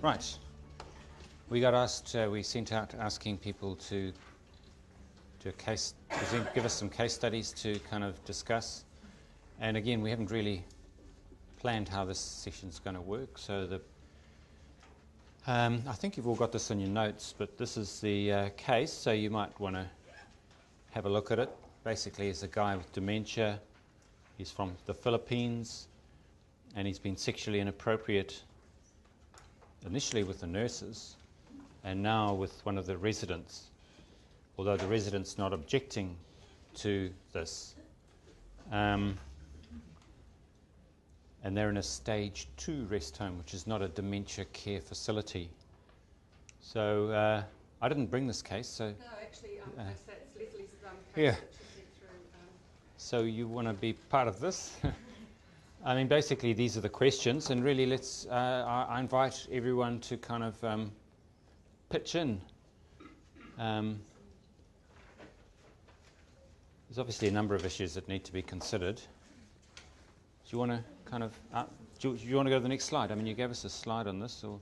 Right. We got asked, we sent out asking people to do a case, give us some case studies to kind of discuss. And again, we haven't really planned how this session's going to work. So I think you've all got this in your notes, but this is the case, so you might want to have a look at it. Basically, it's a guy with dementia. He's from the Philippines, and he's been sexually inappropriate initially with the nurses, and now with one of the residents, although the resident's not objecting to this. And they're in a stage 2 rest home, which is not a dementia care facility. So I didn't bring this case, so... No, actually, I said it's Lesley's case yeah. that she sent through. So you want to be part of this? I mean, basically, these are the questions, and really, let's. I invite everyone to kind of pitch in. There's obviously a number of issues that need to be considered. Do you want to kind of? Do you want to go to the next slide? I mean, you gave us a slide on this, or?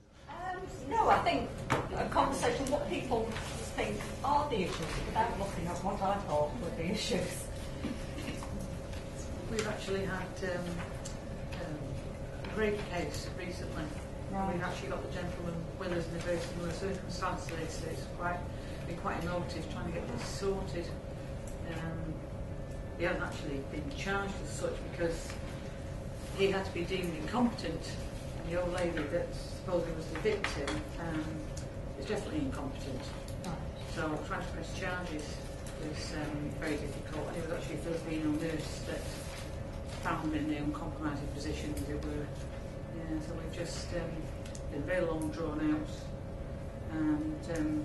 No, I think a conversation. What people think are the issues, without looking at what I thought were the issues. We've actually had a rape case recently. Right. We've actually got the gentleman with us in a very similar circumstance to this. It's been quite emotive trying to get this sorted. He hasn't actually been charged as such because he had to be deemed incompetent. And the old lady that supposedly was the victim is definitely incompetent. Right. So trying to press charges was very difficult. And it was actually a Filipino nurse that found them in the uncompromising position, as it were. Yeah, so we've just been very long drawn out and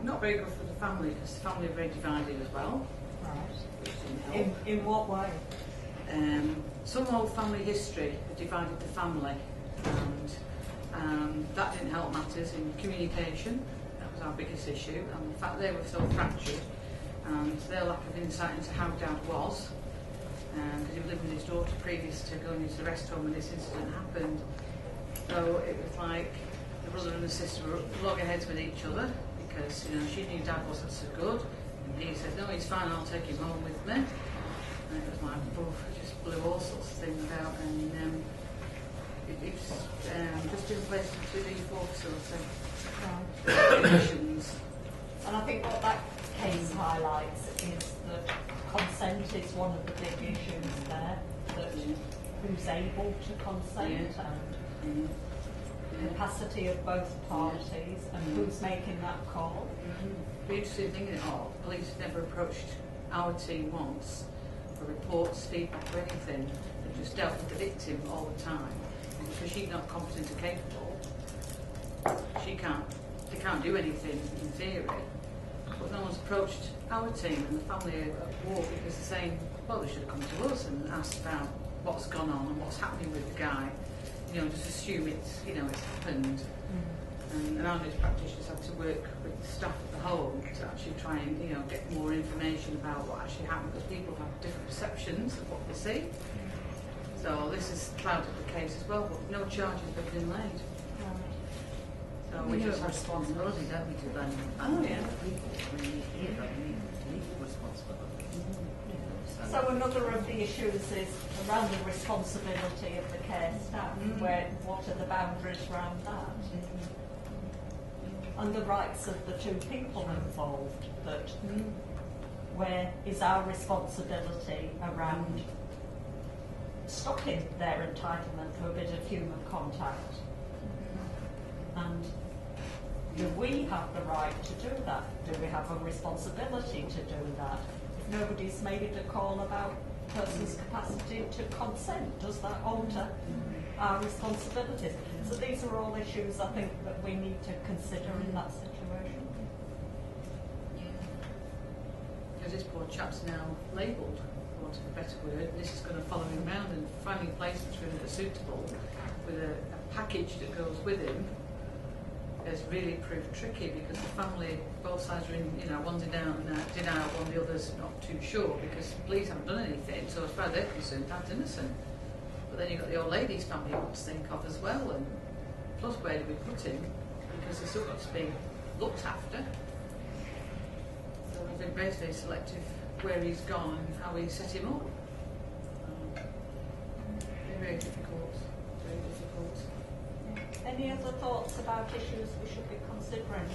not very good for the family, because the family are very divided as well. Right. In what way? Some old family history divided the family, and that didn't help matters in communication. That was our biggest issue, and the fact they were so fractured, and their lack of insight into how Dad was, because he was living with his daughter previous to going into the rest home when this incident happened. So it was like the brother and the sister were loggerheads with each other, because she knew Dad wasn't so good, and he said, no, he's fine, I'll take him home with me. And it was like, it just blew all sorts of things out, and it's just in place to the D4 facility. Right. And I think what that case highlights is that consent is one of the big issues there, that who's able to consent and capacity of both parties and who's making that call. The interesting thing is, the police never approached our team once for reports, feedback or anything. They just dealt with the victim all the time. And because she's not competent or capable, they can't do anything in theory. But no one's approached our team and the family at war because they're saying, well, they should have come to us and asked about what's gone on and what's happening with the guy. Just assume it's happened. And our nurse practitioners had to work with the staff at the home to actually try and, get more information about what actually happened, because people have different perceptions of what they see. So this has clouded the case as well, but no charges have been laid. So we just have responsibility, don't we, to blame people. Legal responsibility. So another of the issues is around the responsibility of the care staff. What are the boundaries around that? And the rights of the two people involved. That where is our responsibility around stopping their entitlement to a bit of human contact? And do we have the right to do that? Do we have a responsibility to do that? If nobody's made it a call about a person's capacity to consent, does that alter our responsibilities? So these are all issues, I think, that we need to consider in that situation. Because this poor chap's now labelled, for want of a better word. This is going to follow him around, and finding placements for him that are suitable with a package that goes with him has really proved tricky, because the family, both sides are in, one's in denial, one the other's not too sure, because the police haven't done anything, so as far as they're concerned, Dad's innocent. But then you've got the old lady's family you want to think of as well, and plus where do we put him? Because he's still got to be looked after. So we've been basically selective where he's gone and how we set him up. Very difficult. Very difficult. Any other thoughts about issues we should be considering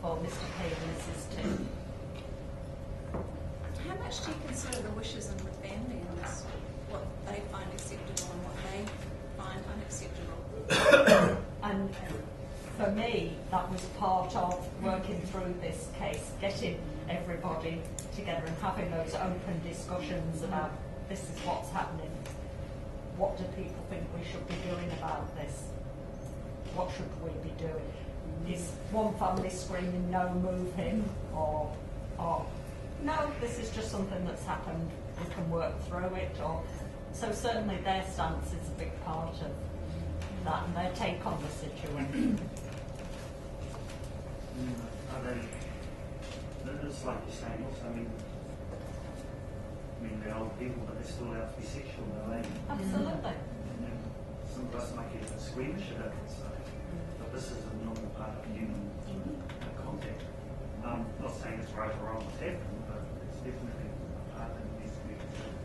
for Mr. P and Mrs. T? How much do you consider the wishes of the family in this? What they find acceptable and what they find unacceptable? And for me, that was part of working through this case, getting everybody together and having those open discussions about this is what's happening. What do people think we should be doing about this? What should we be doing? Is one family screaming, no, move him, or no, this is just something that's happened, we can work through it, or so certainly their stance is a big part of that and their take on the situation. It's like you're saying also, I mean they're old people, but they're still allowed to be sexual, though, ain't they? Absolutely. Some of us might get a bit squeamish about that stuff, but this is a normal part of human contact. Not saying it's right or wrong what's happened, but it's definitely a part that needs to be considered.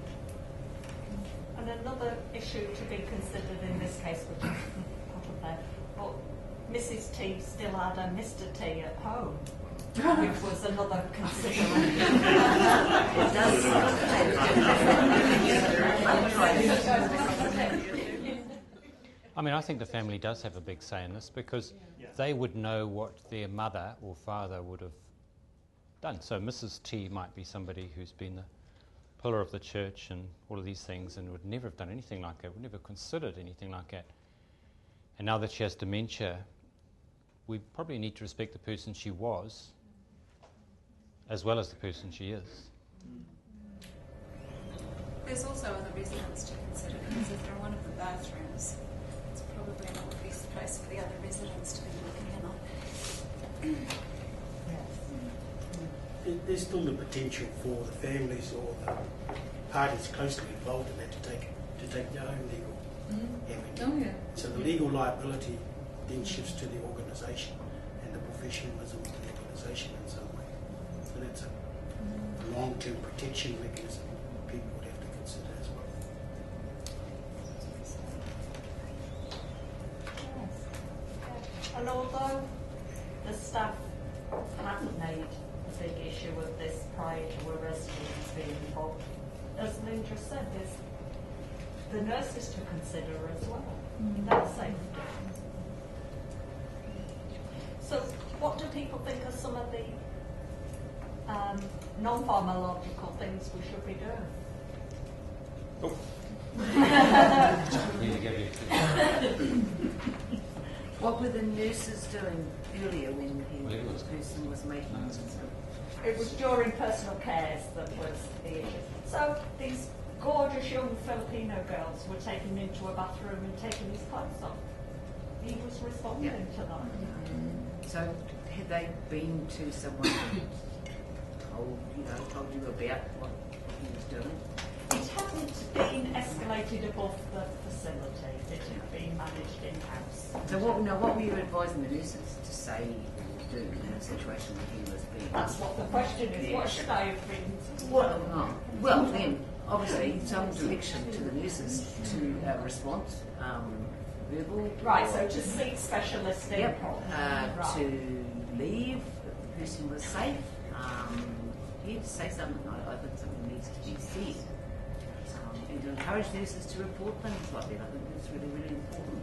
And another issue to be considered in this case, which is part of there, but Mrs. T still had a Mr. T at home, which was another consideration. It does. I mean, I think the family does have a big say in this because they would know what their mother or father would have done. So Mrs. T might be somebody who's been the pillar of the church and all of these things and would never have done anything like that, would never have considered anything like that. And now that she has dementia, we probably need to respect the person she was as well as the person she is. There's also other residents to consider because if they're in one of the bathrooms, it's probably not the best place for the other residents to be looking in on. There's still the potential for the families or the parties closely involved in that to take their own legal avenue. Oh yeah. So the legal liability then shifts to the organisation and the professionalism of the organisation in some way. So that's a long-term protection mechanism people would have to consider as well. Yes. And although the staff haven't made a big issue of this prior to a resident being involved, as Lynn just said, there's the nurses to consider as well, their safety. So what do people think are some of the non-pharmacological things we should be doing? What were the nurses doing earlier when the person was making It was during personal cares that was the issue. So these gorgeous young Filipino girls were taken into a bathroom and taking his clothes off. He was responding to them. So had they been to someone who told you about what he was doing? It hadn't been escalated above the facility. It had been managed in-house. So what were you advising the nurses to say or do in a situation where he was being... That's what the question is. What should I have been? Well, then, obviously, some direction to the nurses to response, verbal... Right, so to seek specialist input. Right. To leave if the person was safe. To say something. I think something needs to be said. And to encourage nurses to report things like that. I think that's really, really important.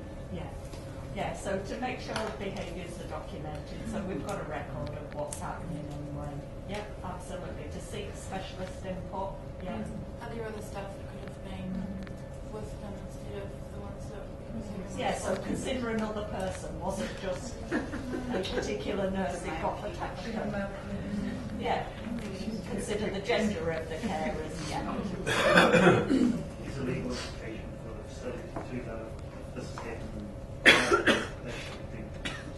Yeah, so to make sure behaviours are documented, so we've got a record of what's happening and when. Yeah, absolutely. To seek specialist input. Yeah. Are there other staff that could have been with them instead of the ones that... Yeah, so consider another person, wasn't just a particular nurse who got attached to them. Yeah, consider the gender of the carers. Yeah. It's a legal implication for the facility too, though. If this has happened, they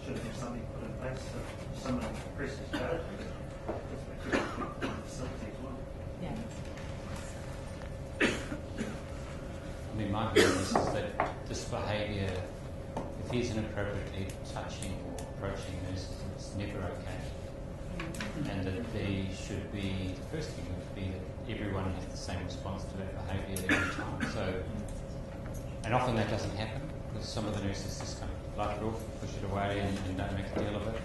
should have something put in place. So if someone presses charge, it could affect the facility as well. Yeah. I mean, my view is that this behaviour, if if he's inappropriately touching or approaching nurses, it's never okay. And that there should be, the first thing would be that everyone has the same response to that behaviour at every time. So, and often that doesn't happen because some of the nurses just kind of laugh it off, push it away and don't make a deal of it.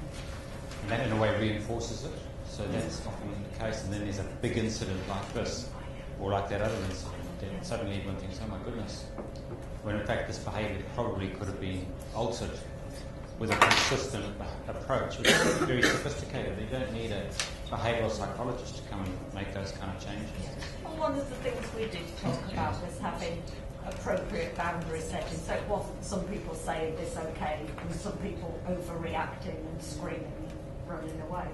And that in a way reinforces it. So that's often the case. And then there's a big incident like this or like that other incident. And suddenly everyone thinks, oh my goodness. When in fact this behaviour probably could have been altered with a consistent approach, which is very sophisticated. You don't need a behavioural psychologist to come and make those kind of changes. Well, one of the things we did talk about was having appropriate boundary setting. So it wasn't some people saying this okay and some people overreacting and screaming and running away.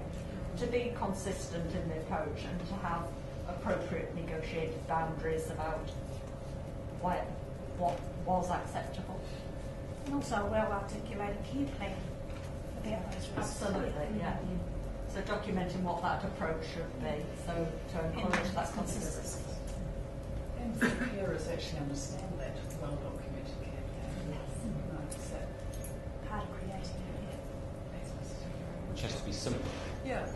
To be consistent in the approach and to have appropriate negotiated boundaries about what was acceptable. And also a well-articulated care plan about those risks. Absolutely, yeah. So documenting what that approach should be, so to encourage that consistency. And for carers actually understand that well-documented care plan. Yes. Right, so Part of creating it. Which has to be simple. yeah.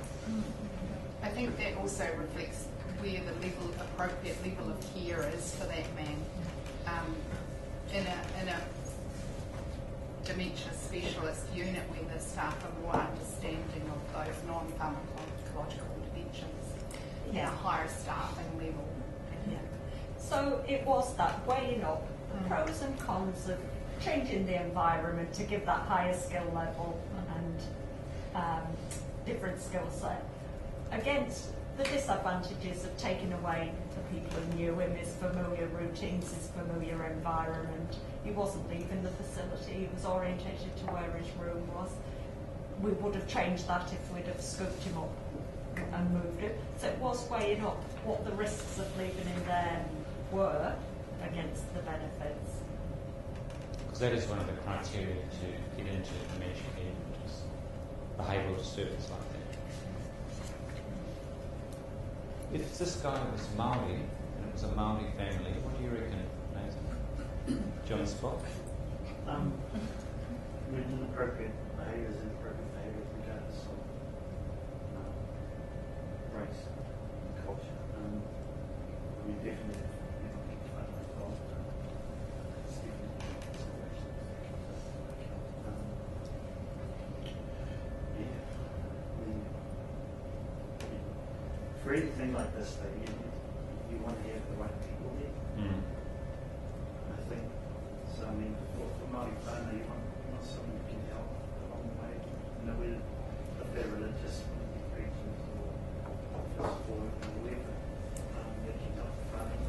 I think that also reflects where the appropriate level of care is for that man. In a dementia specialist unit where the staff are more understanding of those non-pharmacological interventions at a higher staffing level. Yeah. So it was that weighing up the pros and cons of changing the environment to give that higher skill level and different skill set against the disadvantages of taking away the people who knew him, his familiar routines, his familiar environment. He wasn't leaving the facility, he was orientated to where his room was. We would have changed that if we'd have scooped him up and moved him. So it was weighing up what the risks of leaving him there were against the benefits. Because that is one of the criteria to get into dementia care, which is behavioural disturbance like that. If this guy was Maori, and it was a Maori family, what do you reckon, Nathan? John Spot? With inappropriate behaviours, inappropriate behaviours regardless of race and culture. Definitely, it's definitely for anything like this, though, you want to have the right people there. I think so. I mean, for Māori whānau, you want someone who can help along the way. You know, if they're religious, regions or office or whatever, they can help the whānau.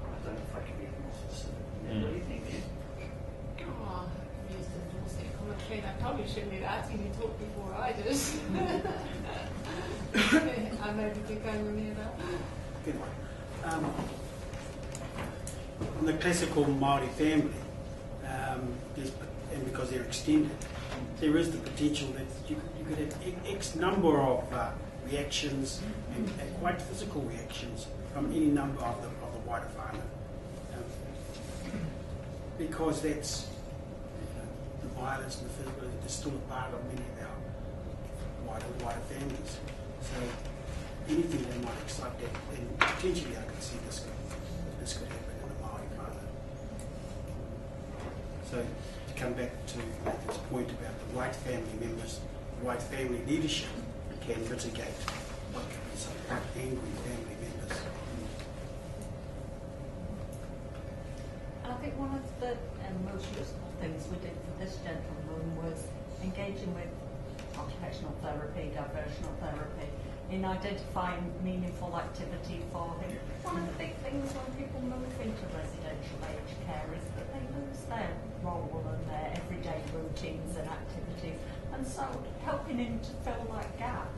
I don't know if I can be more specific. What do you think, Ed? Oh, I've used the Dorset commentary, and I probably shouldn't be asking you to talk before I did. I know you keep going with me about that. Good one. On the classical Maori family, and because they're extended, there is the potential that you could have X number of reactions and quite physical reactions from any number of the wider whānau. Because that's the violence and the physical is still a part of many of our wider families. So anything that might excite that, then potentially I could see this could happen in the Maori whānau. So to come back to Nathan's point about the right family members, the right family leadership can mitigate what could be some quite angry family members. I think one of the most useful things we did for this gentleman was engaging with occupational therapy, diversional therapy, in identifying meaningful activity for him. One of the big things when people move into residential aged care is that they lose their role and their everyday routines and activities, and so helping him to fill that gap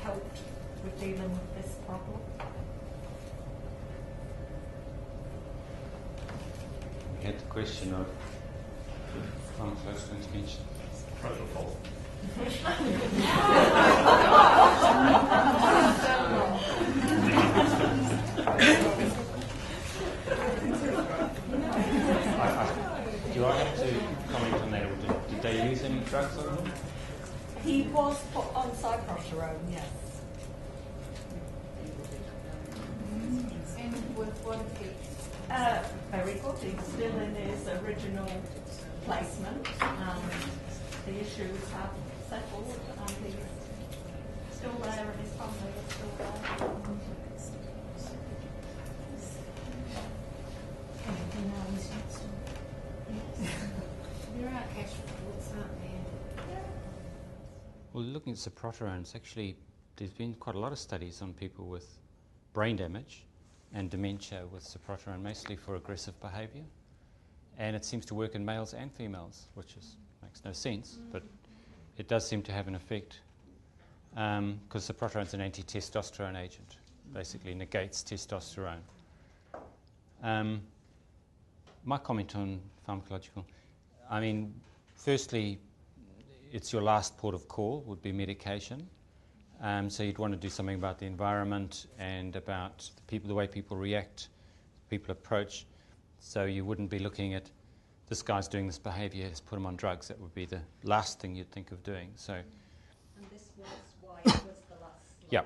helped with dealing with this problem. We had the question of pharmacological intervention. Protocol. Do I have testosterone, yes. And with what effects? Very good. He's still in his original placement, and the issues have settled, and he's still there, and his family are still there. There are cash reports, aren't there? Well, looking at Cyproterone, it's actually, there's been quite a lot of studies on people with brain damage and dementia with Cyproterone, mostly for aggressive behaviour. And it seems to work in males and females, which makes no sense, but it does seem to have an effect. Because Cyproterone is an anti-testosterone agent, basically negates testosterone. My comment on pharmacological, I mean, firstly, it's your last port of call would be medication. So you'd want to do something about the environment and about the way people react, people approach. So you wouldn't be looking at, this guy's doing this behaviour, let's put him on drugs. That would be the last thing you'd think of doing. So. And this was why it was the last slide.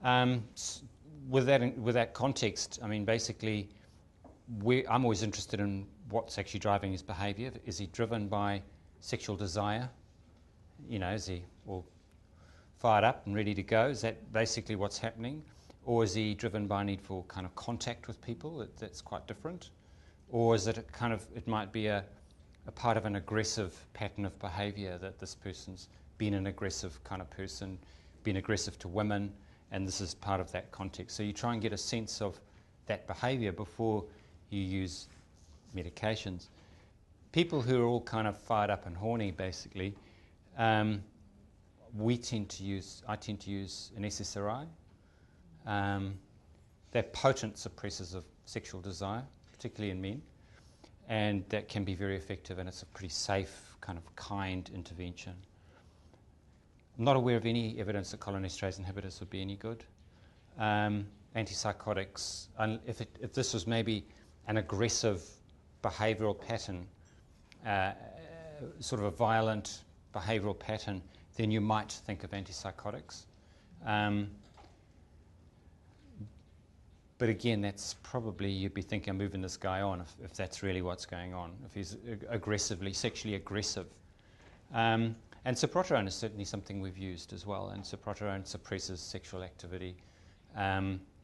Yeah. With that context, I mean, basically, I'm always interested in what's actually driving his behaviour. Is he driven by sexual desire? You know, is he all fired up and ready to go? Is that basically what's happening? Or is he driven by a need for kind of contact with people? That's quite different. Or is it it might be a part of an aggressive pattern of behaviour, that this person's been an aggressive kind of person, been aggressive to women, and this is part of that context. So you try and get a sense of that behaviour before you use medications. People who are all kind of fired up and horny, basically, I tend to use an SSRI. They're potent suppressors of sexual desire, particularly in men, and that can be very effective, and it's a pretty safe, kind of kind intervention. I'm not aware of any evidence that cholinesterase inhibitors would be any good. Antipsychotics, if this was maybe an aggressive behavioural pattern, sort of a violent behavioural pattern, then you might think of antipsychotics. But again, that's probably, you'd be thinking, I'm moving this guy on if that's really what's going on, if he's sexually aggressive. And Cyproterone is certainly something we've used as well, and Cyproterone suppresses sexual activity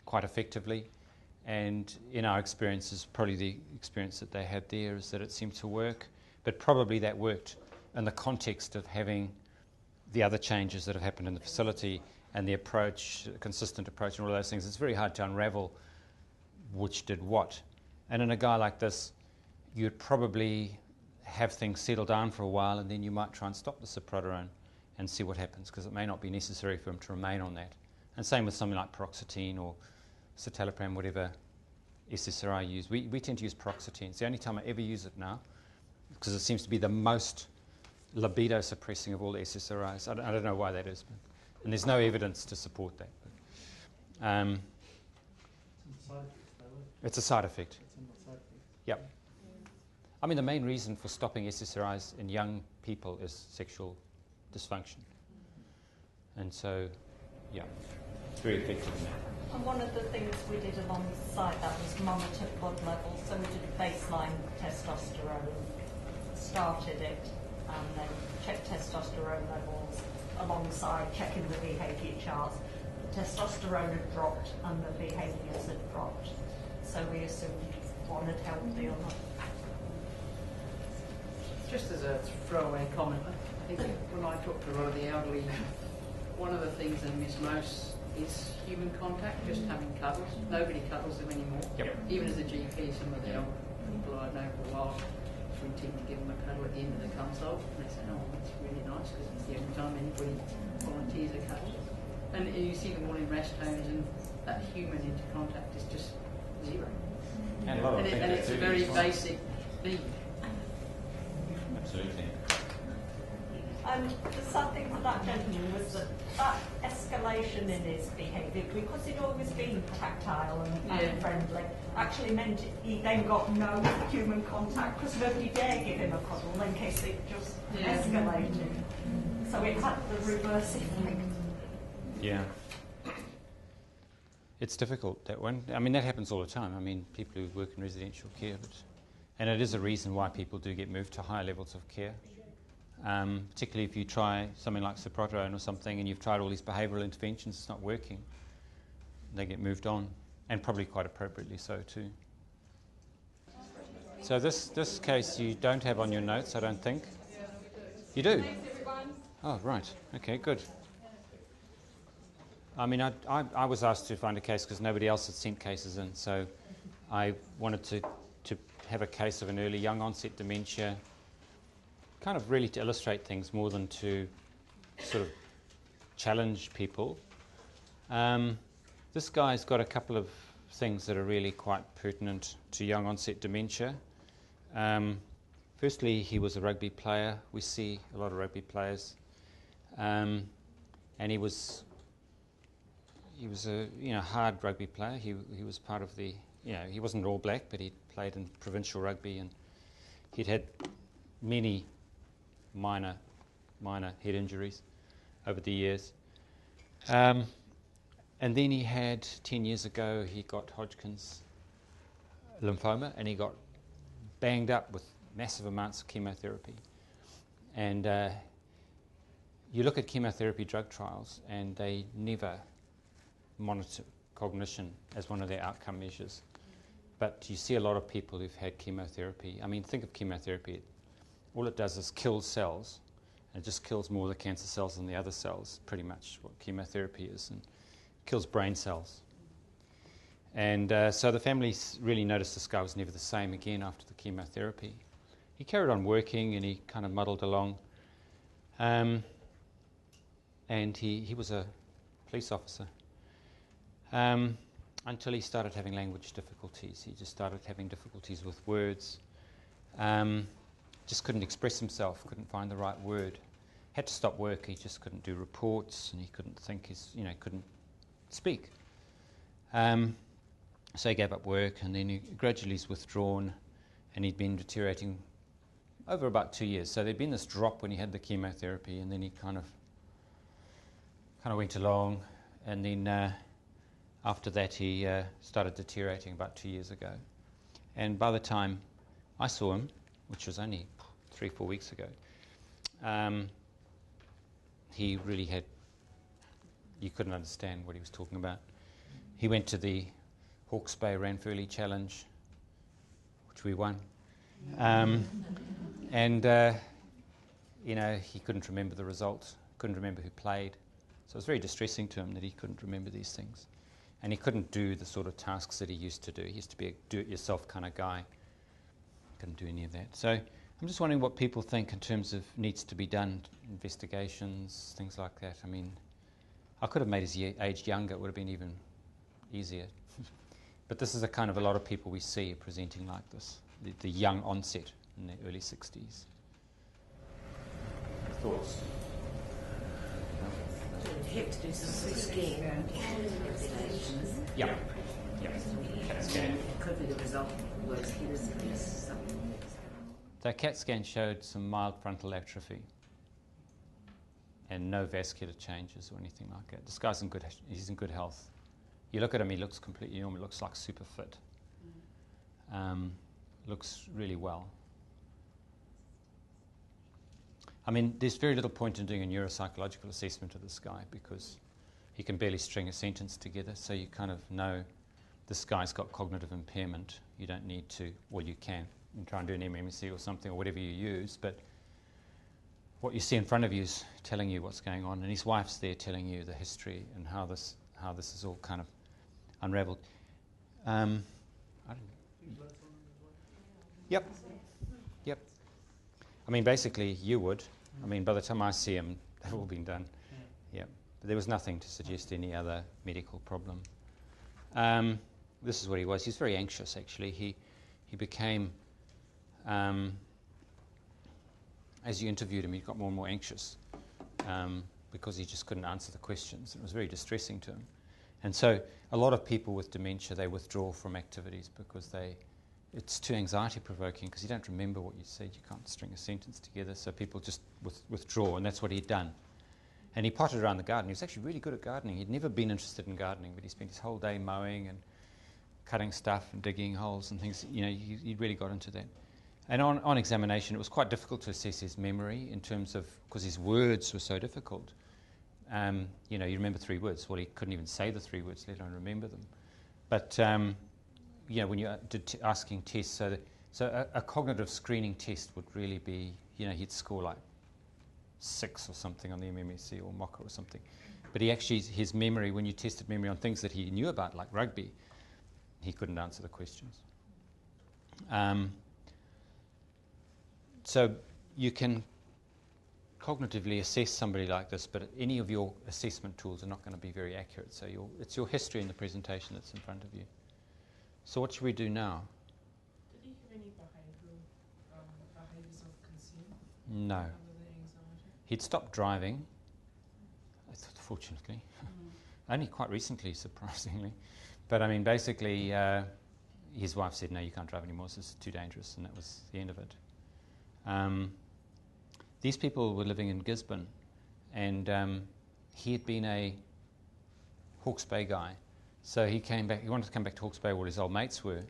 quite effectively. And in our experiences, probably the experience that they had there is that it seemed to work, but probably that worked in the context of having the other changes that have happened in the facility and the approach, consistent approach and all those things. It's very hard to unravel which did what. And in a guy like this, you'd probably have things settle down for a while, and then you might try and stop the Cyproterone and see what happens, because it may not be necessary for him to remain on that. And same with something like paroxetine or citalopram, whatever SSRI you use. We tend to use paroxetine. It's the only time I ever use it now, because it seems to be the most libido suppressing of all the SSRIs. I don't know why that is, and there's no evidence to support that. It's a side effect. Yep. I mean, the main reason for stopping SSRIs in young people is sexual dysfunction. And so, yeah, it's very effective in that. And one of the things we did alongside that was monitor blood levels. So we did a baseline testosterone, started it, and then checked testosterone levels alongside checking the behaviour charts. The testosterone had dropped and the behaviours had dropped. So we assumed one had helped the other. Just as a throwaway comment, I think when I talk to a lot of the elderly, one of the things they miss most is human contact, just having cuddles. Nobody cuddles them anymore. Yep. Even as a GP, some of the elder people I've known for a while, we tend to give them a cuddle at the end of the consult, and they say, oh, that's really nice, because it's the only time anybody volunteers a cuddle. And you see them all in rest homes, and that human intercontact is just zero. And a lot of And it's a very basic need. Absolutely. And the sad thing for that gentleman was that escalation in his behaviour, because he'd always been tactile and friendly, actually meant he then got no human contact, because nobody dare give him a cuddle in case it just escalated. So it had the reverse effect. Yeah. It's difficult, that one. I mean, that happens all the time. I mean, people who work in residential care, and it is a reason why people do get moved to higher levels of care. Particularly if you try something like Cyproterone or something and you've tried all these behavioural interventions, it's not working. They get moved on, and probably quite appropriately so too. So this case you don't have on your notes, I don't think. You do? Oh, right. Okay, good. I mean, I was asked to find a case because nobody else had sent cases in, so I wanted to have a case of an early young onset dementia, kind of really to illustrate things more than to sort of challenge people. This guy's got a couple of things that are really quite pertinent to young onset dementia. Firstly, he was a rugby player. We see a lot of rugby players. And he was a hard rugby player. He was part of the, he wasn't all black, but he played in provincial rugby, and he'd had many minor head injuries over the years. And then he had, 10 years ago, he got Hodgkin's lymphoma, and he got banged up with massive amounts of chemotherapy. And you look at chemotherapy drug trials, and they never monitor cognition as one of their outcome measures. But you see a lot of people who've had chemotherapy. I mean, think of chemotherapy. All it does is kill cells, and it just kills more of the cancer cells than the other cells, pretty much what chemotherapy is, and kills brain cells. And so the family really noticed this guy was never the same again after the chemotherapy. He carried on working, and he kind of muddled along. And he was a police officer. Until he started having language difficulties. He just started having difficulties with words. Just couldn't express himself, couldn't find the right word. Had to stop work, he just couldn't do reports, and he couldn't think, couldn't speak. So he gave up work, and then he gradually was withdrawn, and he'd been deteriorating over about 2 years. So there'd been this drop when he had the chemotherapy, and then he kind of went along, and then after that he started deteriorating about 2 years ago. And by the time I saw him, which was only 3-4 weeks ago, he really had, you couldn't understand what he was talking about. He went to the Hawke's Bay Ranfurly Challenge, which we won. And he couldn't remember the results, couldn't remember who played. So it was very distressing to him that he couldn't remember these things. And he couldn't do the sort of tasks that he used to do. He used to be a do-it-yourself kind of guy. Couldn't do any of that. So I'm just wondering what people think in terms of needs to be done, investigations, things like that. I mean, I could have made his age younger. It would have been even easier. But this is a kind of a lot of people we see presenting like this, the young onset in the early 60s. Thoughts? You have to do some scan. Yeah. CAT scan. It could be the result of worse cancer. The CAT scan showed some mild frontal atrophy and no vascular changes or anything like that. This guy's he's in good health. You look at him, he looks completely normal, looks like super fit. Looks really well. I mean, there's very little point in doing a neuropsychological assessment of this guy because he can barely string a sentence together, so you kind of know this guy's got cognitive impairment. You don't need to, well, you can try and do an MMSE or something or whatever you use, but what you see in front of you is telling you what's going on, and his wife's there telling you the history and how this is all kind of unravelled. Yep. I mean, basically, you would. I mean, by the time I see him, they've all been done. Yeah. But there was nothing to suggest any other medical problem. This is what he was. He was very anxious, actually. He became, as you interviewed him, he got more and more anxious because he just couldn't answer the questions. It was very distressing to him. And so a lot of people with dementia, they withdraw from activities because it's too anxiety-provoking because you don't remember what you said. You can't string a sentence together, so people just withdraw, and that's what he'd done. And he potted around the garden. He was actually really good at gardening. He'd never been interested in gardening, but he spent his whole day mowing and cutting stuff and digging holes and things. You know, he really got into that. And on examination, it was quite difficult to assess his memory in terms of, because his words were so difficult. You know, you remember 3 words. Well, he couldn't even say the 3 words, let alone remember them. But, you know, when you're asking tests, so a cognitive screening test would really be, you know, he'd score like 6 or something on the MMSC or MOCA or something. But he actually, his memory, when you tested memory on things that he knew about, like rugby, he couldn't answer the questions. So you can cognitively assess somebody like this, but any of your assessment tools are not going to be very accurate. So it's your history in the presentation that's in front of you. So what should we do now? Did he have any behaviours of concern? No. Other than anxiety? He'd stopped driving, fortunately. Only quite recently, surprisingly. But I mean, basically, his wife said, no, you can't drive anymore, this is too dangerous, and that was the end of it. These people were living in Gisborne, and he had been a Hawke's Bay guy. So he came back, he wanted to come back to Hawke's Bay where his old mates were,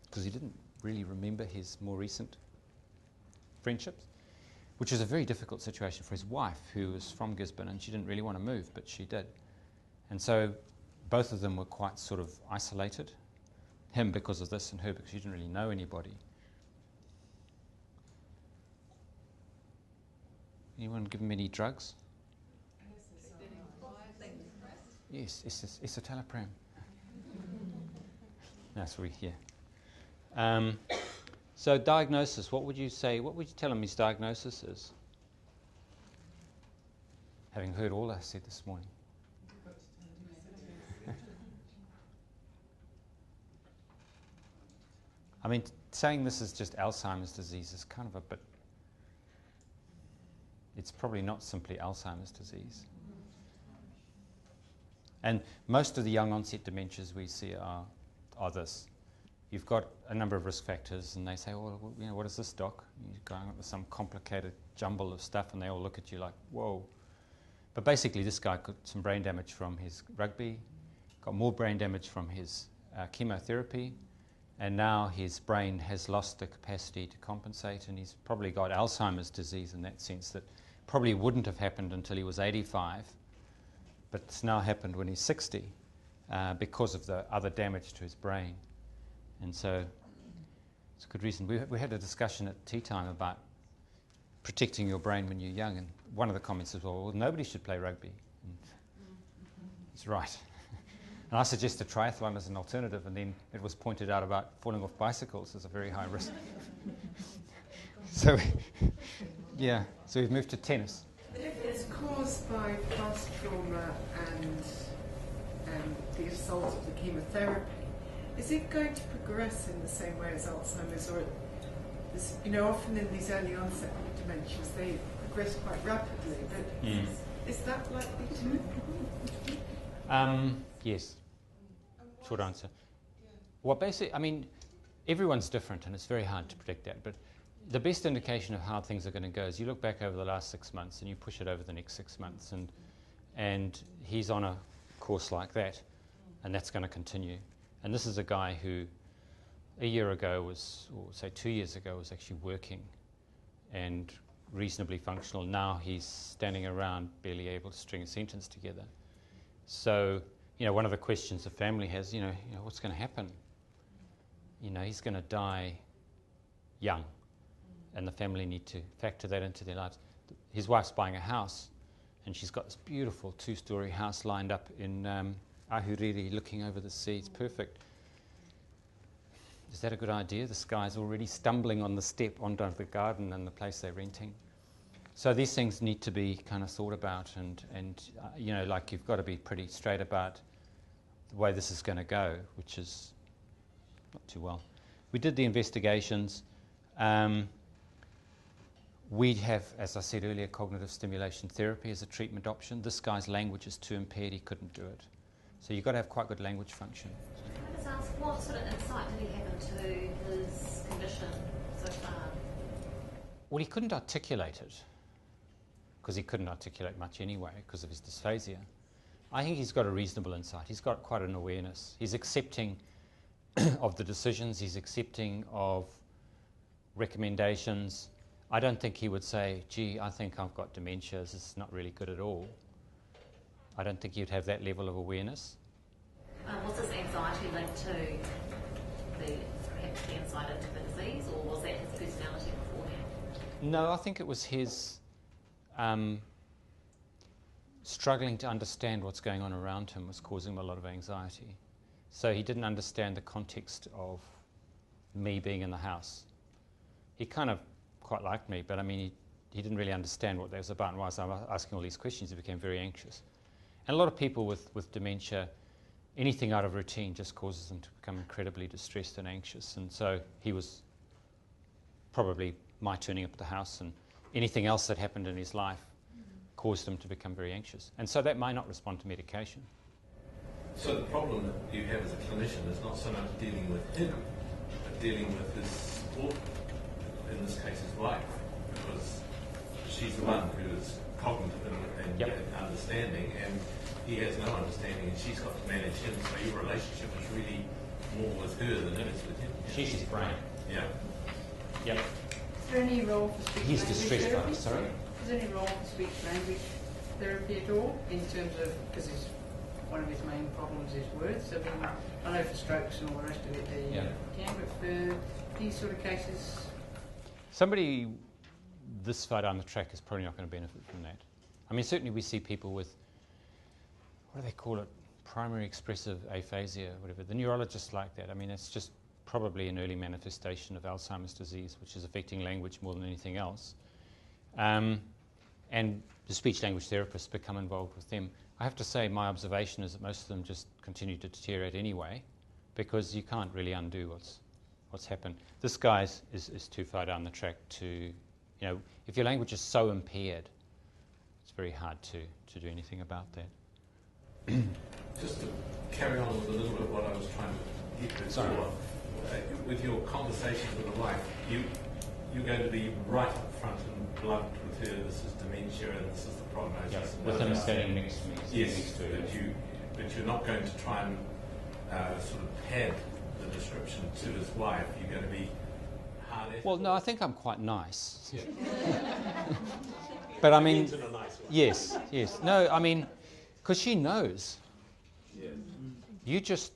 because he didn't really remember his more recent friendships, which was a very difficult situation for his wife, who was from Gisborne, and she didn't really want to move, but she did. And so both of them were quite sort of isolated, him because of this and her because she didn't really know anybody. Anyone give him any drugs? Yes, it's a escitalopram. That's what we hear. So diagnosis, what would you say, what would you tell him his diagnosis is? Having heard all I said this morning. I mean, saying this is just Alzheimer's disease is kind of a bit... It's probably not simply Alzheimer's disease. And most of the young onset dementias we see are this. You've got a number of risk factors, and they say, well, you know, what is this, doc? You're going up with some complicated jumble of stuff, and they all look at you like, whoa. But basically, this guy got some brain damage from his rugby, got more brain damage from his chemotherapy, and now his brain has lost the capacity to compensate, and he's probably got Alzheimer's disease in that sense that probably wouldn't have happened until he was 85, but it's now happened when he's 60 because of the other damage to his brain. And so it's a good reason. We had a discussion at tea time about protecting your brain when you're young, and one of the comments was, well, nobody should play rugby. And he's right. And I suggested triathlon as an alternative, and then it was pointed out about falling off bicycles as a very high risk. So, yeah, so we've moved to tennis. If it's caused by past trauma and the assault of the chemotherapy, is it going to progress in the same way as Alzheimer's, or is, you know, often in these early onset dementias they progress quite rapidly, but is that likely to? Yes. Short answer. Well, basically, I mean, everyone's different, and it's very hard to predict that, but the best indication of how things are going to go is you look back over the last 6 months and you push it over the next 6 months, and he's on a course like that, and that's going to continue. And this is a guy who a year ago was, or say 2 years ago, was actually working and reasonably functional. Now he's standing around barely able to string a sentence together. So, you know, one of the questions the family has, you know, what's going to happen? You know, he's going to die young, and the family need to factor that into their lives. His wife's buying a house, and she's got this beautiful 2-story house lined up in Ahuriri, looking over the sea. It's perfect. Is that a good idea? This guy's already stumbling on the step onto the garden and the place they're renting. So these things need to be kind of thought about, and you know, like, you've got to be pretty straight about the way this is going to go, which is not too well. We did the investigations. We have, as I said earlier, cognitive stimulation therapy as a treatment option. This guy's language is too impaired, he couldn't do it. So you've got to have quite good language function. Can I just ask, what sort of insight did he have into his condition so far? Well, he couldn't articulate it. because he couldn't articulate much anyway because of his dysphasia. I think he's got a reasonable insight. He's got quite an awareness. He's accepting of the decisions. He's accepting of recommendations. I don't think he would say, gee, I think I've got dementia. This is not really good at all. I don't think he'd have that level of awareness. Was his anxiety linked to perhaps the insight into the disease, or was that his personality beforehand? No, I think it was his struggling to understand what's going on around him was causing him a lot of anxiety. So he didn't understand the context of me being in the house. He kind of quite liked me, but I mean, he didn't really understand what that was about. And whilst I was asking all these questions, he became very anxious. And a lot of people with dementia, anything out of routine just causes them to become incredibly distressed and anxious. And so he was probably my turning up at the house and anything else that happened in his life caused him to become very anxious. And so that might not respond to medication. So the problem that you have as a clinician is not so much dealing with him, but dealing with his support, in this case his wife, because she's the one who is cognitive and understanding, and he has no understanding, and she's got to manage him, so your relationship is really more with her than it is with him. She's his brain. Yeah. Yep. Is there any role for speech He's language distressed by therapy? it, sorry? Is there any role for speech language therapy at all, in terms of, because one of his main problems is words, so I know for strokes and all the rest of it, they can, but for these sort of cases? Somebody this far down the track is probably not going to benefit from that. I mean, certainly we see people with, what do they call it, primary expressive aphasia, whatever. The neurologists like that. I mean, it's just probably an early manifestation of Alzheimer's disease, which is affecting language more than anything else. And the speech-language therapists become involved with them. I have to say, my observation is that most of them just continue to deteriorate anyway, because you can't really undo what's happened. This guy is too far down the track to, you know, if your language is so impaired, it's very hard to do anything about that. Just to carry on with a little bit what I was trying to get to. Sorry. With your conversation with the wife, you're going to be right up front and blunt with her. This is dementia and this is the prognosis. Yep. With him standing next to me. Yes, but you're not going to try and sort of pad the description to his wife. You're going to be hard at. Well, no, I think I'm quite nice. Yeah. But I mean, in a nice way. Yes. No, I mean, because she knows. Yeah. You just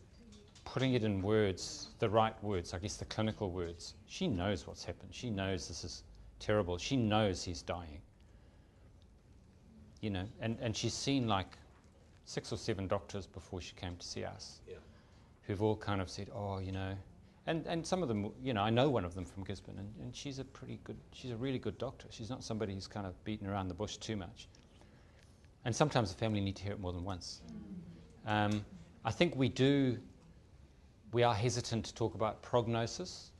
putting it in words, the right words, I guess the clinical words. She knows what's happened. She knows this is terrible. She knows he's dying. You know, and she's seen like 6 or 7 doctors before she came to see us, who've all kind of said, oh, you know, and some of them, you know, I know one of them from Gisborne, and she's a really good doctor. She's not somebody who's kind of beaten around the bush too much. And sometimes the family need to hear it more than once. I think we are hesitant to talk about prognosis,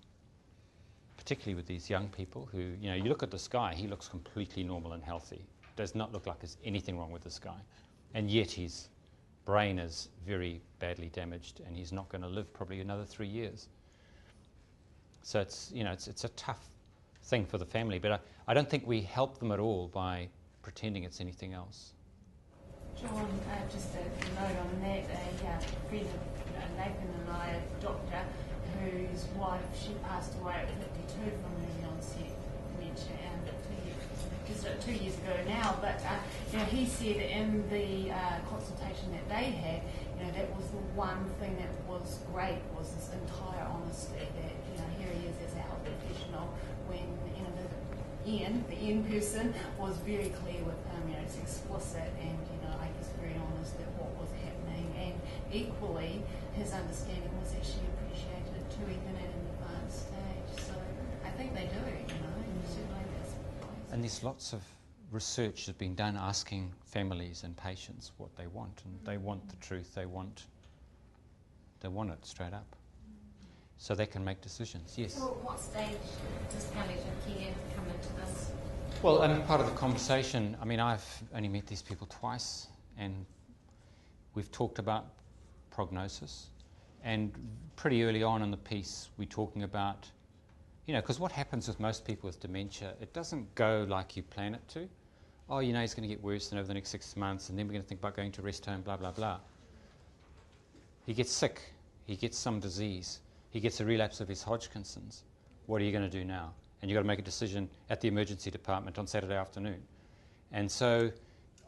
particularly with these young people who, you know, you look at this guy, he looks completely normal and healthy. Does not look like there's anything wrong with this guy. And yet his brain is very badly damaged and he's not going to live probably another 3 years. So it's, you know, it's a tough thing for the family, but I don't think we help them at all by pretending it's anything else. John, just a note on that, a friend of Nathan and I, a doctor whose wife, she passed away at 52 from early onset dementia, and 2 years ago now, but you know, he said in the consultation that they had, you know, that was the one thing that was great, was this entire honesty that, you know, here he is as a health professional when, you know, the Ian person was very clear with him, you know, it's explicit and, you know, I guess very honest at what was happening, and equally his understanding was actually appreciated too, even at an advanced stage. So I think they do, you know, certainly that's. And there's lots of research that's been done asking families and patients what they want, and they want the truth. They want it straight up, so they can make decisions. Yes. So, at what stage does palliative care come into this? Well, and part of the conversation. I mean, I've only met these people twice, and we've talked about prognosis, and pretty early on in the piece, we're talking about. You know, because what happens with most people with dementia, it doesn't go like you plan it to. oh, you know, he's going to get worse than over the next 6 months, and then we're going to think about going to rest home, blah, blah, blah. He gets sick. He gets some disease. He gets a relapse of his Hodgkinson's. What are you going to do now? And you've got to make a decision at the emergency department on Saturday afternoon. And so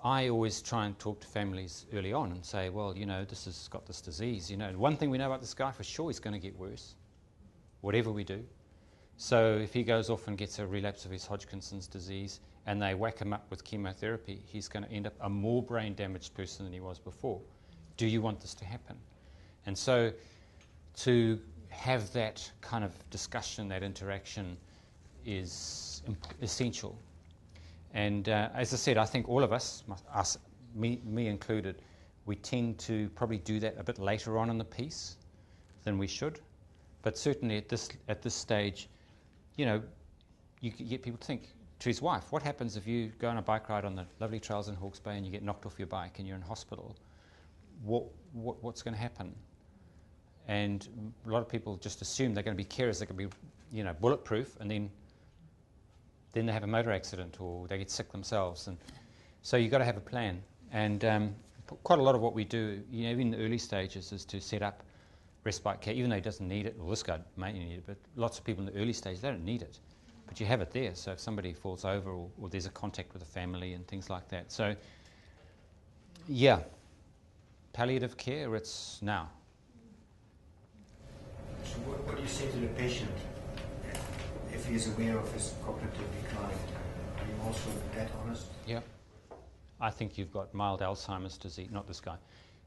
I always try and talk to families early on and say, well, you know, this has got this disease. You know, one thing we know about this guy for sure, he's going to get worse, whatever we do. So if he goes off and gets a relapse of his Hodgkinson's disease and they whack him up with chemotherapy, he's going to end up a more brain damaged person than he was before. Do you want this to happen? And so to have that kind of discussion, that interaction is essential. And as I said, I think all of us, me included, we tend to probably do that a bit later on in the piece than we should. But certainly at this stage, you know, you get people to think, to his wife, what happens if you go on a bike ride on the lovely trails in Hawke's Bay and you get knocked off your bike and you're in hospital? What's going to happen? And a lot of people just assume they're going to be carers, they're going to be, you know, bulletproof, and then they have a motor accident or they get sick themselves. And so you've got to have a plan. And quite a lot of what we do, you know, even in the early stages, is to set up respite care, even though he doesn't need it. Well, this guy may need it, but lots of people in the early stage, they don't need it. But you have it there, so if somebody falls over or there's a contact with a family and things like that. So, yeah, palliative care, it's now. So what do you say to the patient if he is aware of his cognitive decline? Are you also that honest? Yeah. I think you've got mild Alzheimer's disease, not this guy.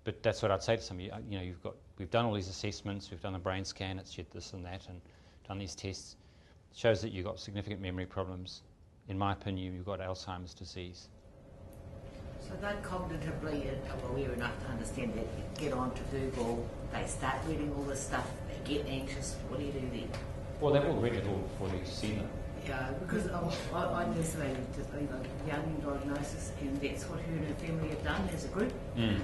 But that's what I'd say to somebody. You know, we've done all these assessments, we've done a brain scan, it's yet this and that, and done these tests. It shows that you've got significant memory problems. In my opinion, you've got Alzheimer's disease. So they're cognitively aware enough to understand that. Get on to Google, they start reading all this stuff, they get anxious. What do you do then? Well, they've all read it all before you've seen it. Yeah, because I investigated young Prognosis, and that's what her and her family have done as a group.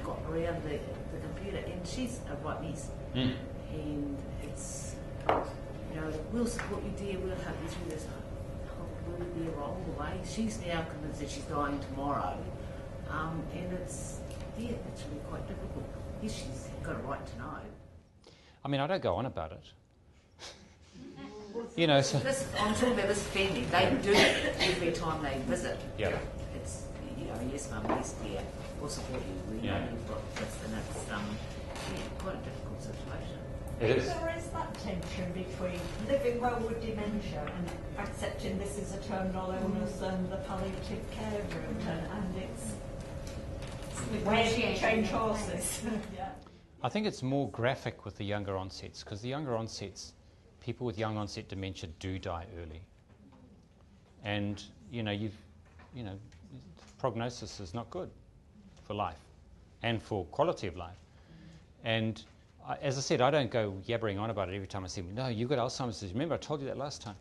Got around the computer, and she's a right mess. And it's, you know, we'll support you, dear, we'll help you through this. We'll be there all the way. She's now convinced that she's dying tomorrow, and it's really quite difficult. Yes, she's got a right to know. I mean, I don't go on about it. You know, so I'm talking about this family. They do it every time they visit. Yeah. It's, you know, yes, mum, yes, dear, we'll support you. We know you've got this, and it's quite a difficult situation. It is. There is that tension between living well with dementia and accepting this is a terminal illness and the palliative care route, and it's where you change horses. Yeah. I think it's more graphic with the younger onsets, because the younger onsets, people with young onset dementia do die early. And, you know, prognosis is not good for life and for quality of life. And as I said, I don't go yabbering on about it every time I see him. No, you've got Alzheimer's disease. Remember, I told you that last time.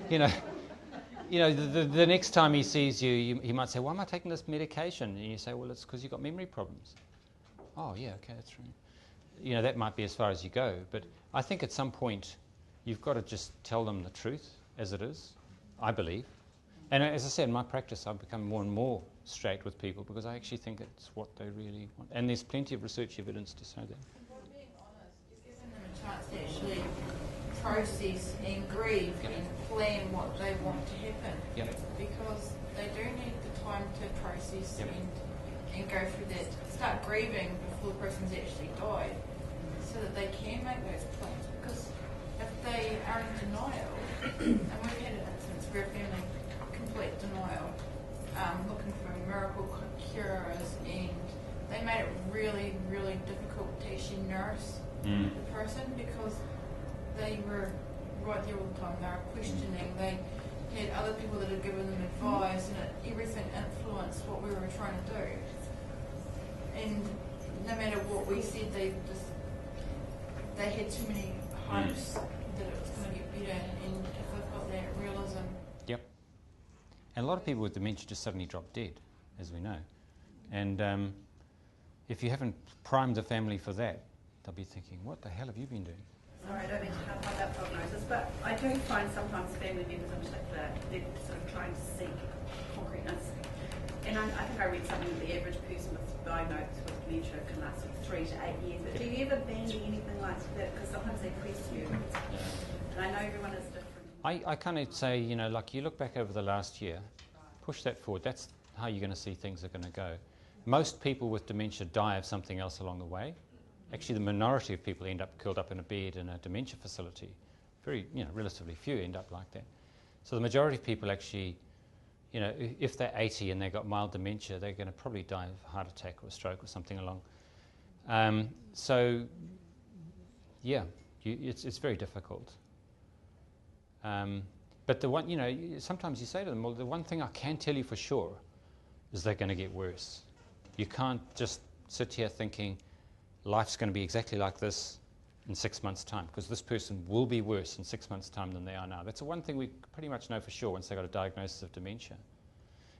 You know, the next time he sees you, he might say, why am I taking this medication? And you say, well, it's because you've got memory problems. Oh, yeah, okay, that's right. You know, that might be as far as you go. But I think at some point, you've got to just tell them the truth as it is, I believe. And as I said, in my practice, I've become more and more straight with people because I actually think it's what they really want. And there's plenty of research evidence to say that. By being honest, it's giving them a chance to actually process and grieve and plan what they want to happen. Yep. Because they do need the time to process and go through that, start grieving before the person's actually died, so that they can make those plans. Because if they are in denial, and we've had an instance where a family complete denial, looking for miracle cures, and they made it really, really difficult to actually nurse the person because they were right there all the time. They were questioning. They had other people that had given them advice, and everything influenced what we were trying to do. And no matter what we said, they had too many hopes that it was going to get better, and if they've got that realism. Yep. And a lot of people with dementia just suddenly drop dead, as we know. And if you haven't primed the family for that, they'll be thinking, what the hell have you been doing? Sorry, I don't mean to have that prognosis, but I do find sometimes family members in particular, they're sort of trying to seek concreteness. And I think I read something that the average person diagnosed with dementia can last 3 to 8 years. But do you ever bandy anything like that? Because sometimes they press you. And I know everyone is different. I kind of say, you know, like you look back over the last year, push that forward. That's how you're going to see things are going to go. Most people with dementia die of something else along the way. Actually, the minority of people end up curled up in a bed in a dementia facility. Very, you know, relatively few end up like that. So the majority of people actually, you know, if they're 80 and they've got mild dementia, they're going to probably die of a heart attack or a stroke or something along. So, yeah, it's very difficult. But the one, you know, sometimes you say to them, well, the one thing I can tell you for sure is they're going to get worse. You can't just sit here thinking life's going to be exactly like this in 6 months' time, because this person will be worse in 6 months' time than they are now. That's the one thing we pretty much know for sure once they got a diagnosis of dementia.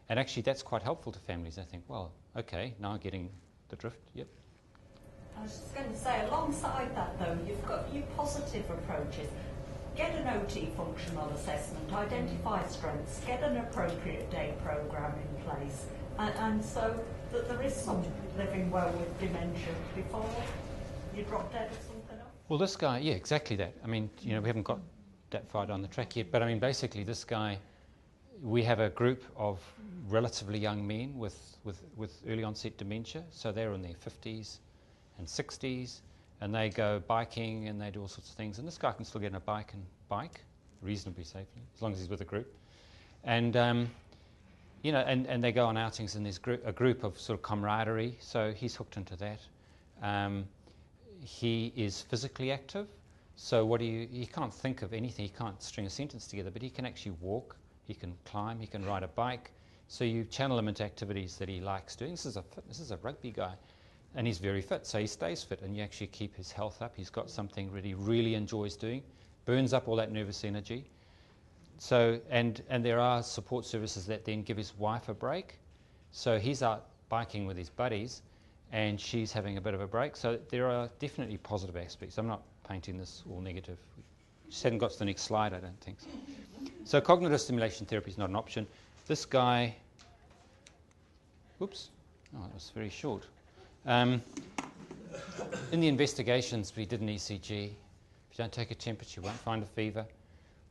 And actually that's quite helpful to families. They think, well, okay, now I'm getting the drift. Yep. I was just going to say, alongside that though, you've got your positive approaches. Get an OT functional assessment, identify strengths, get an appropriate day programme in place, and so that there is some living well with dementia before you drop dead of something else. Well, this guy, yeah, exactly that. I mean, you know, we haven't got that far down the track yet, but I mean, basically this guy, we have a group of relatively young men with early onset dementia, so they're in their 50s and 60s, and they go biking and they do all sorts of things, and this guy can still get in a bike reasonably safely, as long as he's with a group. And, you know, and they go on outings, and there's a group of sort of camaraderie, so he's hooked into that. He is physically active, so he can't think of anything, he can't string a sentence together, but he can actually walk, he can climb, he can ride a bike, so you channel him into activities that he likes doing. This is a rugby guy, and he's very fit, so he stays fit, and you actually keep his health up. He's got something that he really enjoys doing, burns up all that nervous energy. So, and there are support services that then give his wife a break. So he's out biking with his buddies, and she's having a bit of a break. So there are definitely positive aspects. I'm not painting this all negative. Just hadn't got to the next slide, I don't think. So cognitive stimulation therapy is not an option. This guy, whoops, oh, it was very short. In the investigations, we did an ECG. If you don't take a temperature, you won't find a fever.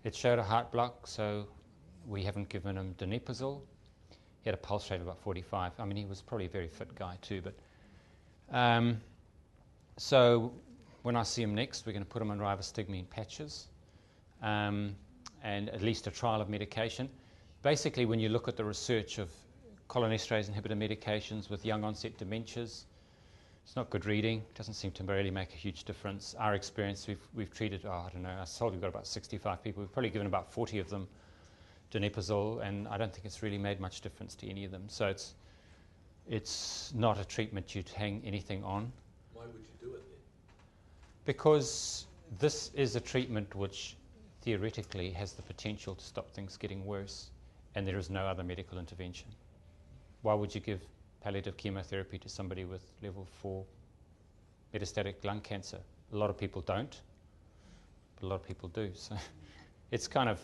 It showed a heart block, so we haven't given him donepezil. He had a pulse rate of about 45. I mean, he was probably a very fit guy too. But so when I see him next, we're going to put him on ribostigmine patches and at least a trial of medication. Basically, when you look at the research of cholinesterase inhibitor medications with young onset dementias, it's not good reading. It doesn't seem to really make a huge difference. Our experience, we've treated, I don't know, I told we've got about 65 people. We've probably given about 40 of them donepezil, and I don't think it's really made much difference to any of them. So it's not a treatment you'd hang anything on. Why would you do it then? Because this is a treatment which theoretically has the potential to stop things getting worse, and there is no other medical intervention. Why would you give palliative chemotherapy to somebody with level 4 metastatic lung cancer? A lot of people don't, but a lot of people do. So it's kind of,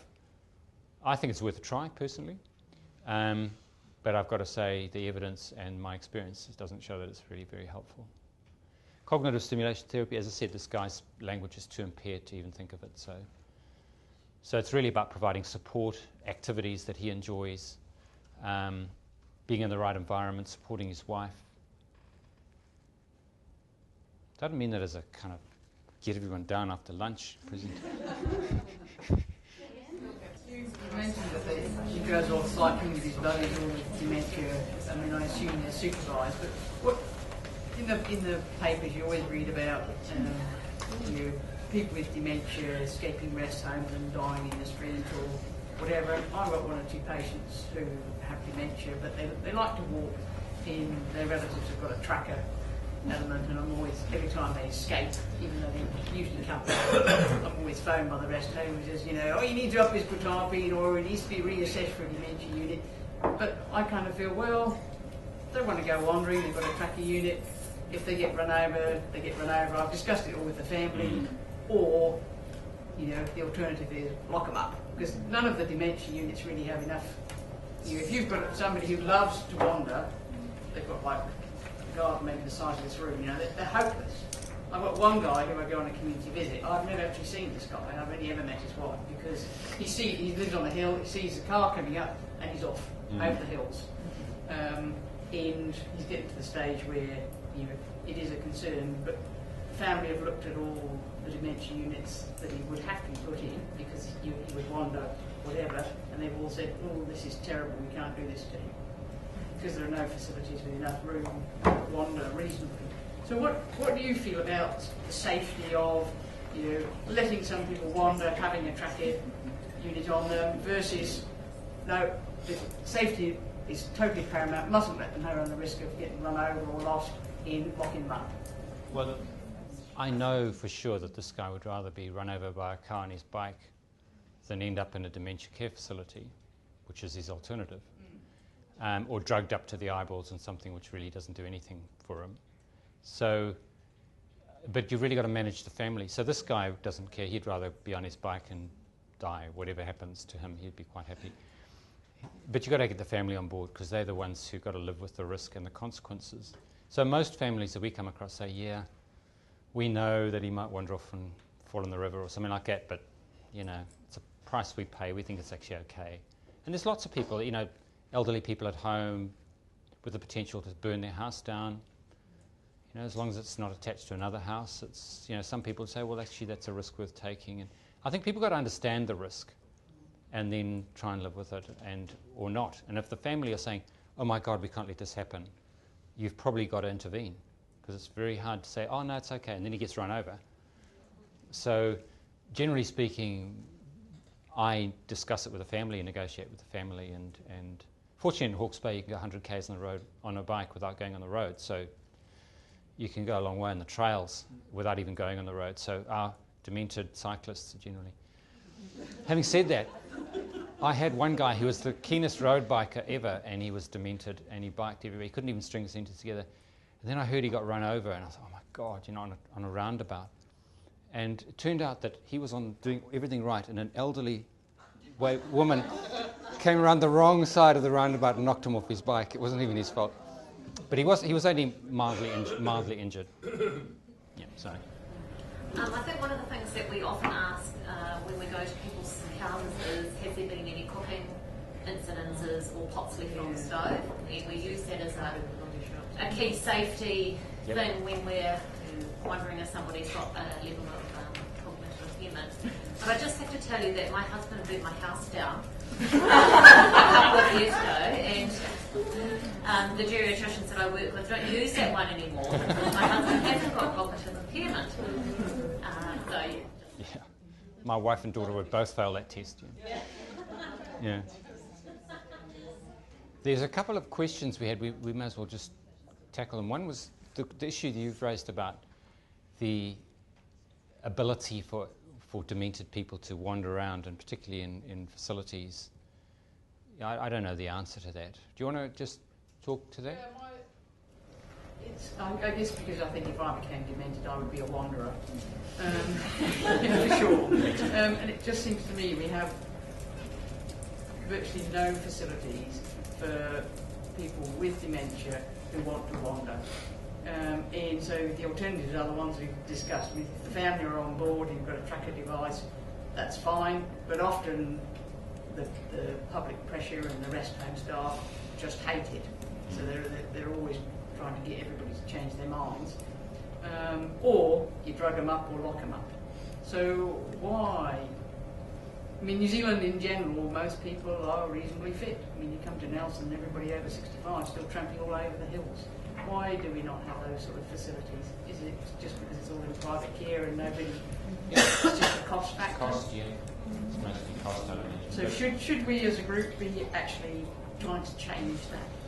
I think it's worth a try personally, but I've got to say the evidence and my experience doesn't show that it's really very helpful. Cognitive stimulation therapy, as I said, this guy's language is too impaired to even think of it. So it's really about providing support, activities that he enjoys, being in the right environment, supporting his wife. Doesn't mean that as a kind of get everyone down after lunch presentation. You mentioned that he goes off cycling with his buddies or with dementia. I mean, I assume they're supervised, but what in the papers you always read about people with dementia escaping rest homes and dying in the street or whatever. I've got 1 or 2 patients who have dementia, but they like to walk in. Their relatives have got a tracker element, and I'm always, every time they escape, even though they usually come back, I'm always phoned by the rest home who says, you know, oh, you need to up his quetiapine, or it needs to be reassessed for a dementia unit. But I kind of feel, well, they want to go wandering, they've got a tracker unit. If they get run over, they get run over. I've discussed it all with the family. or, you know, the alternative is lock them up, because none of the dementia units really have enough. If you've got somebody who loves to wander, they've got like a garden maybe the size of this room, you know, they're hopeless. I've got one guy who I go on a community visit. I've never actually seen this guy. I've only ever met his wife, because he lives on a hill, he sees the car coming up, and he's off over the hills. And he's getting to the stage where, you know, it is a concern, but the family have looked at all the dementia units that he would have to be put in, because he would wander, whatever, and they've all said, oh, this is terrible, we can't do this to him, because there are no facilities with enough room to wander reasonably. So what do you feel about the safety of, you know, letting some people wander, having a tracker unit on them, versus, no, the safety is totally paramount, mustn't let them run the risk of getting run over or lost in lock and run? Well, I know for sure that this guy would rather be run over by a car on his bike than end up in a dementia care facility, which is his alternative, or drugged up to the eyeballs in something which really doesn't do anything for him. So, but you've really got to manage the family. So this guy doesn't care. He'd rather be on his bike and die. Whatever happens to him, he'd be quite happy. But you've got to get the family on board, because they're the ones who've got to live with the risk and the consequences. So most families that we come across say, yeah, we know that he might wander off and fall in the river or something like that, but, you know, it's a price we pay. We think it's actually okay. And there's lots of people, you know, elderly people at home with the potential to burn their house down. You know, as long as it's not attached to another house, it's, you know, some people say, well, actually, that's a risk worth taking. And I think people got to understand the risk and then try and live with it, or not. And if the family are saying, oh my God, we can't let this happen, you've probably got to intervene, because it's very hard to say, oh no, it's okay, and then he gets run over. So generally speaking, I discuss it with the family and negotiate with the family, and fortunately in Hawke's Bay you can go 100 k's on the road on a bike without going on the road, so you can go a long way on the trails without even going on the road. So our demented cyclists are generally. Having said that, I had one guy who was the keenest road biker ever, and he was demented, and he biked everywhere. He couldn't even string his sentences together. And then I heard he got run over, and I thought, oh my God, you know, on a roundabout. And it turned out that he was doing everything right, and an elderly woman came around the wrong side of the roundabout and knocked him off his bike. It wasn't even his fault. But he was only mildly injured. Yeah, sorry. I think one of the things that we often ask when we go to people's houses is, has there been any cooking incidences or pots left on the stove? We use that as a key safety thing when we're wondering if somebody's got a level of cognitive impairment. But I just have to tell you that my husband burnt my house down a couple of years ago, and the geriatricians that I work with don't use that one anymore. My husband hasn't got cognitive impairment. Yeah, my wife and daughter would both fail that test. Yeah. There's a couple of questions we had. We may as well just tackle them. One was the issue that you've raised about the ability for demented people to wander around, and particularly in facilities. I don't know the answer to that. Do you want to just talk to that? I guess because I think if I became demented, I would be a wanderer, for sure. And it just seems to me we have virtually no facilities for people with dementia who want to wander. And so the alternatives are the ones we've discussed. If the family are on board, you've got a tracker device, that's fine, but often the public pressure and the rest home staff just hate it. So they're always trying to get everybody to change their minds. Or you drug them up or lock them up. So why? I mean, New Zealand in general, most people are reasonably fit. I mean, you come to Nelson, everybody over 65 still tramping all over the hills. Why do we not have those sort of facilities? Is it just because it's all in private care and nobody... It's just a cost factor? Cost, yeah. It's mostly cost. So should we as a group be actually trying to change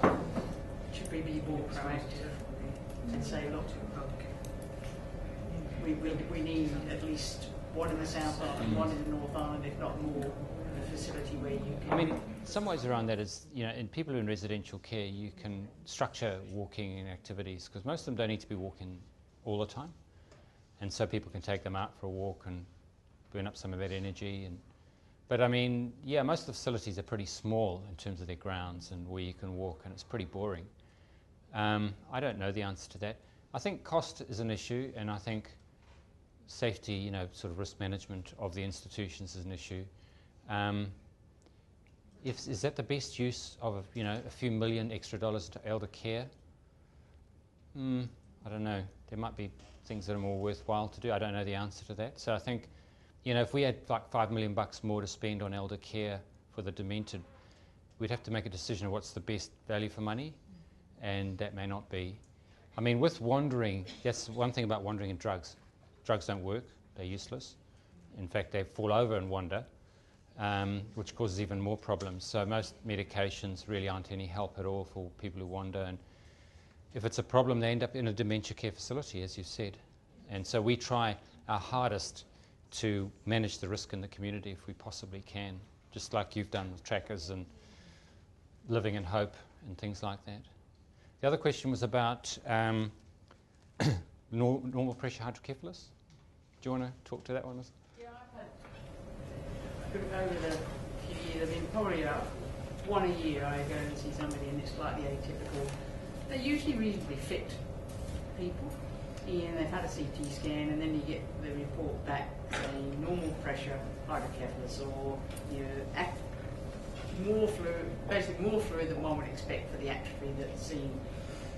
that? Should we be more proactive and say, look, we need at least one in the South Island, one in the North Island, if not more, a facility where you can... I mean, some ways around that is, you know, in people who are in residential care, you can structure walking and activities, because most of them don't need to be walking all the time. and so people can take them out for a walk and burn up some of that energy. But I mean, yeah, most of the facilities are pretty small in terms of their grounds and where you can walk, and it's pretty boring. I don't know the answer to that. I think cost is an issue, and I think safety, you know, sort of risk management of the institutions is an issue. Is that the best use of, you know, a few million extra dollars to elder care? I don't know. There might be things that are more worthwhile to do. I don't know the answer to that. So I think, you know, if we had like $5 million more to spend on elder care for the demented, we'd have to make a decision of what's the best value for money, and that may not be. I mean, with wandering, that's one thing about wandering and drugs. Drugs don't work. They're useless. In fact, they fall over and wander, which causes even more problems. So most medications really aren't any help at all for people who wander. And if it's a problem, they end up in a dementia care facility, as you said. And so we try our hardest to manage the risk in the community if we possibly can, just like you've done with trackers and living in hope and things like that. The other question was about normal pressure hydrocephalus. Do you want to talk to that one? Yeah, I've had, over the few years, I've been probably about one a year I go and see somebody and it's slightly atypical. They're usually reasonably fit people. And they've had a CT scan, and then you get the report back saying normal pressure hydrocephalus, or more fluid, basically more fluid than one would expect for the atrophy that's seen.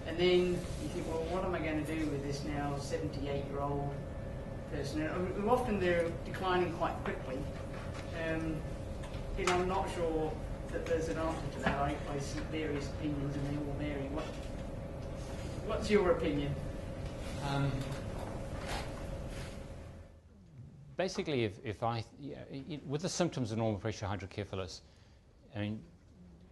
And then you think, well, what am I going to do with this now 78-year-old person? And often they're declining quite quickly. You know, I'm not sure that there's an answer to that. I see various opinions, and they all vary. What's your opinion? Basically, with the symptoms of normal pressure hydrocephalus, I mean,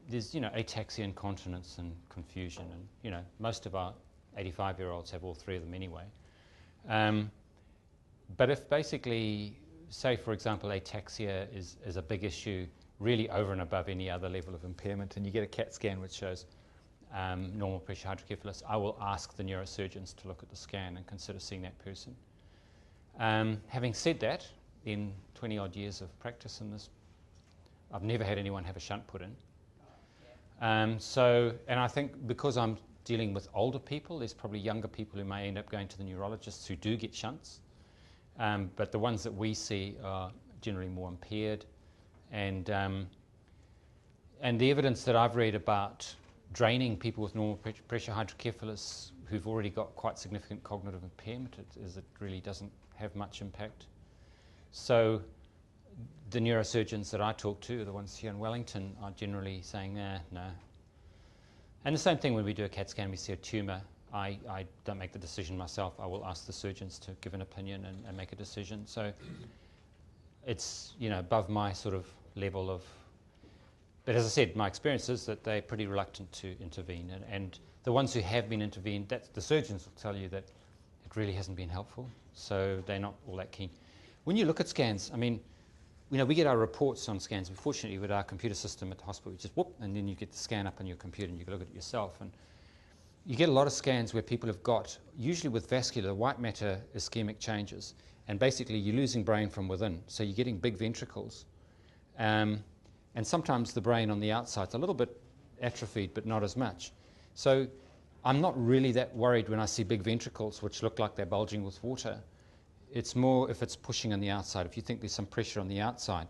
there's, you know, ataxia, incontinence, and confusion, and, you know, most of our 85-year-olds have all three of them anyway. But if basically, say for example, ataxia is a big issue, really over and above any other level of impairment, and you get a CAT scan which shows normal pressure hydrocephalus, I will ask the neurosurgeons to look at the scan and consider seeing that person. Having said that, in 20 odd years of practice in this, I've never had anyone have a shunt put in. And I think because I'm dealing with older people, there's probably younger people who may end up going to the neurologists who do get shunts. But the ones that we see are generally more impaired. And the evidence that I've read about draining people with normal pressure hydrocephalus who've already got quite significant cognitive impairment is it really doesn't have much impact. So the neurosurgeons that I talk to, the ones here in Wellington, are generally saying, no. And the same thing when we do a CAT scan, we see a tumour. I don't make the decision myself. I will ask the surgeons to give an opinion and make a decision. So it's, you know, above my sort of level of... But as I said, my experience is that they're pretty reluctant to intervene. And the ones who have been intervened, the surgeons will tell you that it really hasn't been helpful. So they're not all that keen. When you look at scans, I mean, you know, we get our reports on scans. Fortunately, with our computer system at the hospital, you just whoop, and then you get the scan up on your computer and you can look at it yourself. And you get a lot of scans where people have got, usually with vascular, white matter ischemic changes. And basically, you're losing brain from within. So you're getting big ventricles. And sometimes the brain on the outside's a little bit atrophied, but not as much. So I'm not really that worried when I see big ventricles, which look like they're bulging with water. It's more if it's pushing on the outside, if you think there's some pressure on the outside.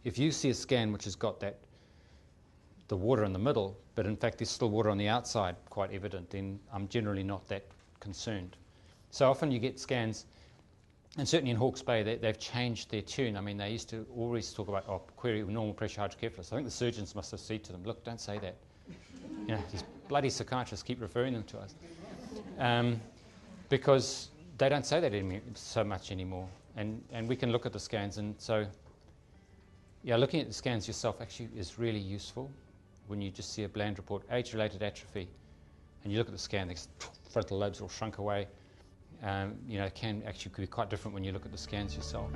If you see a scan which has got the water in the middle, but in fact there's still water on the outside, quite evident, then I'm generally not that concerned. So often you get scans, and certainly in Hawke's Bay, they've changed their tune. I mean, they used to always talk about, query normal pressure hydrocephalus. I think the surgeons must have said to them, look, don't say that. You know, these bloody psychiatrists keep referring them to us. Because they don't say that so much anymore. And we can look at the scans. And so, yeah, looking at the scans yourself actually is really useful when you just see a bland report, age-related atrophy, and you look at the scan, the frontal lobes all shrunk away. You know, it can actually be quite different when you look at the scans yourself.